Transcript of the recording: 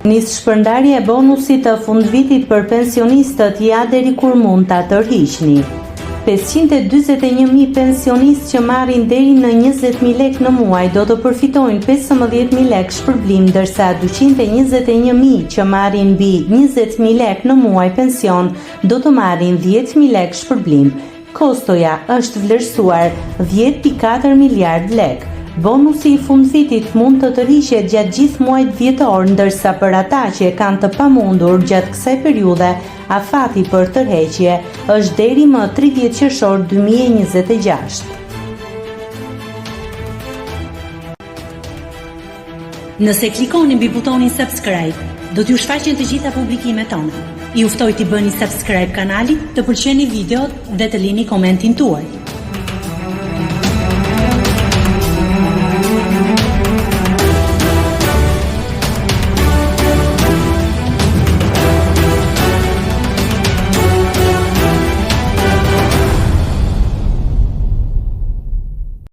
Nis shpërndarje e bonusit të fundvitit për pensionistët ja deri kur mund ta tërhiqni. 541.000 pensionistë që marrin deri në 20.000 lek në muaj do të përfitojnë 15.000 lek shpërblim, ndërsa 221.000 që marrin mbi 20.000 lek në muaj pension do të marrin 10.000 lek shpërblim. Kostoja është vlerësuar 10.4 miliard lek. Bonusi i fundvitit mund të tërhiqet gjatë gjithë muajit dhjetor, ndërsa për ata që e kanë të pamundur gjatë kësaj periudhe, afati për tërheqje është deri më 30 qershor 2026. Nëse klikoni mbi butonin subscribe, do t'ju shfaqen të gjitha publikimet tona. Ju ftoj t'i bëni subscribe kanalit, të pëlqeni videot dhe të lini komentin tuaj.